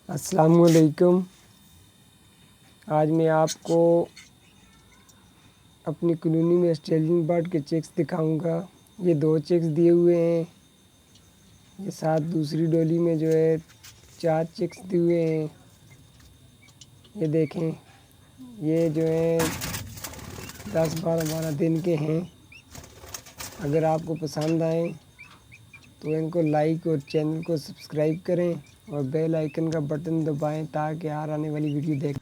अस्सलामुअलैकुम। आज मैं आपको अपनी कॉलोनी में ऑस्ट्रेलियन बर्ड के चेक्स दिखाऊंगा। ये 2 चेक्स दिए हुए हैं। ये साथ दूसरी डोली में जो है 4 चेक्स दिए हुए हैं। ये देखें, ये जो है 10-12 दिन के हैं। अगर आपको पसंद आए तो इनको लाइक और चैनल को सब्सक्राइब करें और बेल आइकन का बटन दबाएं ताकि हर आने वाली वीडियो देख